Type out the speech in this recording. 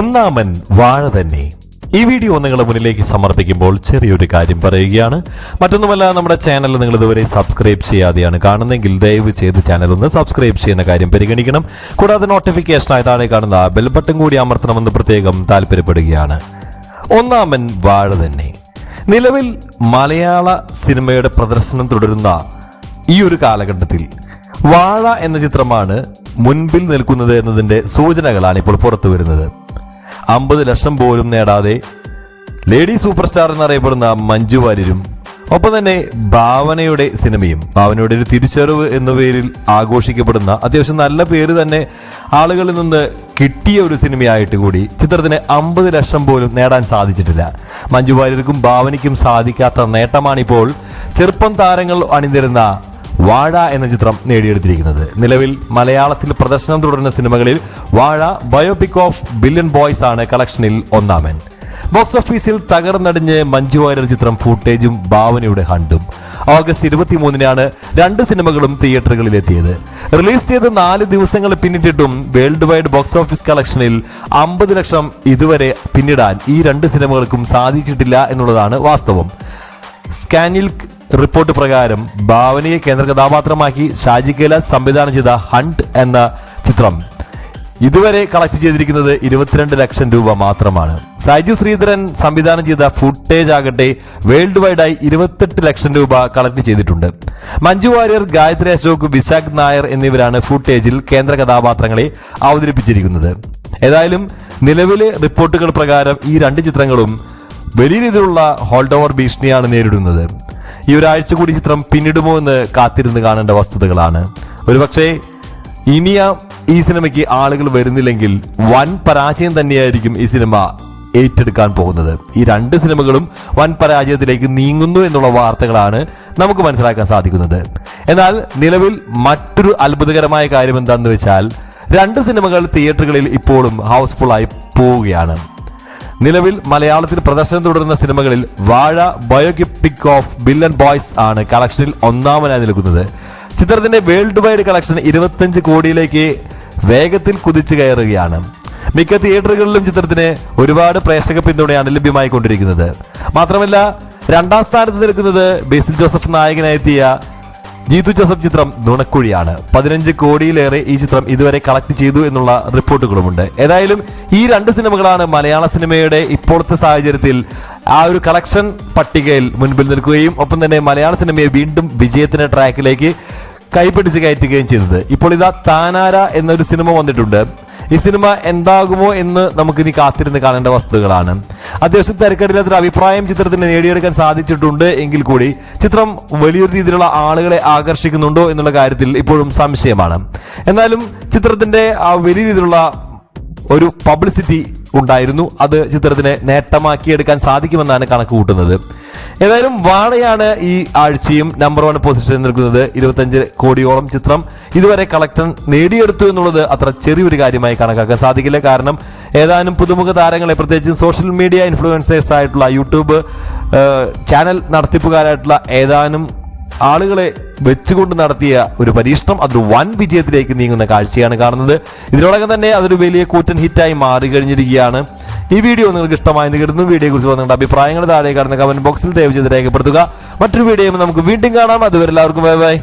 ഒന്നാമൻ വാഴ തന്നെ. ഈ വീഡിയോ നിങ്ങളുടെ മുന്നിലേക്ക് സമർപ്പിക്കുമ്പോൾ ചെറിയൊരു കാര്യം പറയുകയാണ്. മറ്റൊന്നുമല്ല, നമ്മുടെ ചാനൽ നിങ്ങൾ ഇതുവരെ സബ്സ്ക്രൈബ് ചെയ്യാതെയാണ് കാണുന്നതെങ്കിൽ ദയവ് ചെയ്ത് ചാനൽ ഒന്ന് സബ്സ്ക്രൈബ് ചെയ്യുന്ന കാര്യം പരിഗണിക്കണം. കൂടാതെ നോട്ടിഫിക്കേഷനായി താഴെ കാണുന്ന ബെൽ ബട്ടൺ കൂടി അമർത്തണമെന്ന് പ്രത്യേകം താല്പര്യപ്പെടുകയാണ്. ഒന്നാമൻ വാഴ തന്നെ. നിലവിൽ മലയാള സിനിമയുടെ പ്രദർശനം തുടരുന്ന ഈ ഒരു കാലഘട്ടത്തിൽ വാഴ എന്ന ചിത്രമാണ് മുൻപിൽ നിൽക്കുന്നത് എന്നതിൻ്റെ സൂചനകളാണ് ഇപ്പോൾ പുറത്തു വരുന്നത്. 50 ലക്ഷം പോലും നേടാതെ ലേഡി സൂപ്പർ സ്റ്റാർ എന്നറിയപ്പെടുന്ന മഞ്ജു വാര്യരും ഒപ്പം തന്നെ ഭാവനയുടെ സിനിമയും, ഭാവനയുടെ ഒരു തിരിച്ചറിവ് എന്ന പേരിൽ ആഘോഷിക്കപ്പെടുന്ന അത്യാവശ്യം നല്ല പേര് തന്നെ ആളുകളിൽ നിന്ന് കിട്ടിയ ഒരു സിനിമയായിട്ട് കൂടി ചിത്രത്തിന് 50 ലക്ഷം പോലും നേടാൻ സാധിച്ചിട്ടില്ല. മഞ്ജു വാര്യർക്കും ഭാവനയ്ക്കും സാധിക്കാത്ത നേട്ടമാണിപ്പോൾ ചെറുപ്പം താരങ്ങൾ അണിനിരുന്ന വാഴ എന്ന ചിത്രം നേടിയെടുത്തിരിക്കുന്നത്. നിലവിൽ മലയാളത്തിൽ പ്രദർശനം തുടരുന്ന സിനിമകളിൽ വാഴ ബയോപിക് ഓഫ് ബില്യൺ ബോയ്സ് ആണ് കളക്ഷനിൽ ഒന്നാമൻ. ബോക്സ് ഓഫീസിൽ തകർന്നടിഞ്ഞ് മഞ്ജു വാര്യർ ചിത്രം ഫൂട്ടേജും ഭാവനയുടെ ഹണ്ടും. ഓഗസ്റ്റ് 23-നാണ് രണ്ട് സിനിമകളും തിയേറ്ററുകളിലെത്തിയത്. റിലീസ് ചെയ്ത് 4 ദിവസങ്ങൾ പിന്നിട്ടിട്ടും വേൾഡ് വൈഡ് ബോക്സ് ഓഫീസ് കളക്ഷനിൽ 50 ലക്ഷം ഇതുവരെ പിന്നിടാൻ ഈ രണ്ട് സിനിമകൾക്കും സാധിച്ചിട്ടില്ല എന്നുള്ളതാണ് വാസ്തവം. സ്കാനിൽ റിപ്പോർട്ട് പ്രകാരം ഭാവനയെ കേന്ദ്ര കഥാപാത്രമാക്കി ഷാജി കൈലാസ് സംവിധാനം ചെയ്ത ഹണ്ട് എന്ന ചിത്രം ഇതുവരെ കളക്ട് ചെയ്തിരിക്കുന്നത് 22 ലക്ഷം രൂപ മാത്രമാണ്. സാജു ശ്രീധരൻ സംവിധാനം ചെയ്ത ഫുട്ടേജ് ആകട്ടെ വേൾഡ് വൈഡായി 28 ലക്ഷം രൂപ കളക്ട് ചെയ്തിട്ടുണ്ട്. മഞ്ജു വാര്യർ, ഗായത്രി അശോക്, വിശാഖ് നായർ എന്നിവരാണ് ഫുട്ടേജിൽ കേന്ദ്ര കഥാപാത്രങ്ങളെ അവതരിപ്പിച്ചിരിക്കുന്നത്. ഏതായാലും നിലവിലെ റിപ്പോർട്ടുകൾ പ്രകാരം ഈ രണ്ട് ചിത്രങ്ങളും വലിയ രീതിയിലുള്ള ഹോൾഡ് ഓവർ ഭീഷണിയാണ് നേരിടുന്നത്. ഈ ഒരാഴ്ച കൂടി ചിത്രം പിന്നിടുമോ എന്ന് കാത്തിരുന്ന് കാണേണ്ട വസ്തുതകളാണ്. ഒരുപക്ഷെ ഇനിയ ഈ സിനിമയ്ക്ക് ആളുകൾ വരുന്നില്ലെങ്കിൽ വൻ പരാജയം തന്നെയായിരിക്കും ഈ സിനിമ ഏറ്റെടുക്കാൻ പോകുന്നത്. ഈ രണ്ട് സിനിമകളും വൻ പരാജയത്തിലേക്ക് നീങ്ങുന്നു എന്നുള്ള വാർത്തകളാണ് നമുക്ക് മനസ്സിലാക്കാൻ സാധിക്കുന്നത്. എന്നാൽ നിലവിൽ മറ്റൊരു അത്ഭുതകരമായ കാര്യം എന്താണെന്ന് വെച്ചാൽ രണ്ട് സിനിമകൾ തിയേറ്ററുകളിൽ ഇപ്പോഴും ഹൗസ്ഫുള്ളായി പോവുകയാണ്. നിലവിൽ മലയാളത്തിൽ പ്രദർശനം തുടരുന്ന സിനിമകളിൽ വാഴ ബയോപിക് ഓഫ് ബില്യൺ ബോയ്സ് ആണ് കളക്ഷനിൽ ഒന്നാമനായി നിൽക്കുന്നത്. ചിത്രത്തിന്റെ വേൾഡ് വൈഡ് കളക്ഷൻ 25 കോടിയിലേക്ക് വേഗത്തിൽ കുതിച്ചു കയറുകയാണ്. മിക്ക തിയേറ്ററുകളിലും ചിത്രത്തിന് ഒരുപാട് പ്രേക്ഷക പിന്തുണയാണ് ലഭ്യമായിക്കൊണ്ടിരിക്കുന്നത്. മാത്രമല്ല, 2ാം സ്ഥാനത്ത് നിൽക്കുന്നത് ബേസിൽ ജോസഫ് നായകനായെത്തിയ ജീത്തു ജോസഫ് ചിത്രം നുണക്കുഴിയാണ്. 15 കോടിയിലേറെ ഈ ചിത്രം ഇതുവരെ കളക്ട് ചെയ്തു എന്നുള്ള റിപ്പോർട്ടുകളുമുണ്ട്. ഏതായാലും ഈ രണ്ട് സിനിമകളാണ് മലയാള സിനിമയുടെ ഇപ്പോഴത്തെ സാഹചര്യത്തിൽ ആ ഒരു കളക്ഷൻ പട്ടികയിൽ മുൻപിൽ നിൽക്കുകയും ഒപ്പം തന്നെ മലയാള സിനിമയെ വീണ്ടും വിജയത്തിന്റെ ട്രാക്കിലേക്ക് കൈപിടിച്ച് കയറ്റുകയും ചെയ്തത്. ഇപ്പോൾ ഇതാ താനാര എന്നൊരു സിനിമ വന്നിട്ടുണ്ട്. ഈ സിനിമ എന്താകുമോ എന്ന് നമുക്കിനി കാത്തിരുന്ന് കാണേണ്ട വസ്തുതകളാണ്. അത്യാവശ്യം തിരക്കേടില്ലാത്തൊരു അഭിപ്രായം ചിത്രത്തിന് നേടിയെടുക്കാൻ സാധിച്ചിട്ടുണ്ട് എങ്കിൽ കൂടി ചിത്രം വലിയൊരു രീതിയിലുള്ള ആളുകളെ ആകർഷിക്കുന്നുണ്ടോ എന്നുള്ള കാര്യത്തിൽ ഇപ്പോഴും സംശയമാണ്. എന്നാലും ചിത്രത്തിന്റെ ആ വലിയ രീതിയിലുള്ള ഒരു പബ്ലിസിറ്റി ഉണ്ടായിരുന്നു. അത് ചിത്രത്തിന് നേട്ടമാക്കിയെടുക്കാൻ സാധിക്കുമെന്നാണ് കണക്ക് കൂട്ടുന്നത്. ഏതായാലും വാഴയാണ് ഈ ആഴ്ചയും നമ്പർ 1 പൊസിഷനിൽ നിൽക്കുന്നത്. 25 കോടിയോളം ചിത്രം ഇതുവരെ കളക്ഷൻ നേടിയെടുത്തു എന്നുള്ളത് അത്ര ചെറിയൊരു കാര്യമായി കണക്കാക്കാൻ സാധിക്കില്ല. കാരണം ഏതാനും പുതുമുഖ താരങ്ങളെ, പ്രത്യേകിച്ച് സോഷ്യൽ മീഡിയ ഇൻഫ്ലുവൻസേഴ്സ് ആയിട്ടുള്ള യൂട്യൂബ് ചാനൽ നടത്തിപ്പുകാരായിട്ടുള്ള ഏതാനും ആളുകളെ വെച്ചുകൊണ്ട് നടത്തിയ ഒരു പരീക്ഷണം അതൊരു വൻ വിജയത്തിലേക്ക് നീങ്ങുന്ന കാഴ്ചയാണ് കാണുന്നത്. ഇതിനോടകം തന്നെ അതൊരു വലിയ കൂറ്റൻ ഹിറ്റായി മാറി കഴിഞ്ഞിരിക്കുകയാണ്. ഈ വീഡിയോ നിങ്ങൾക്ക് ഇഷ്ടമായെന്ന് കരുതുന്നു. വീഡിയോയെക്കുറിച്ച് നിങ്ങളുടെ അഭിപ്രായങ്ങൾ താഴെ കാണുന്ന കമന്റ് ബോക്സിൽ ദയവ് ചെയ്ത് രേഖപ്പെടുത്തുക. മറ്റൊരു വീഡിയോ നമുക്ക് വീണ്ടും കാണാം. അതുവരെ എല്ലാവർക്കും ബൈ ബൈ.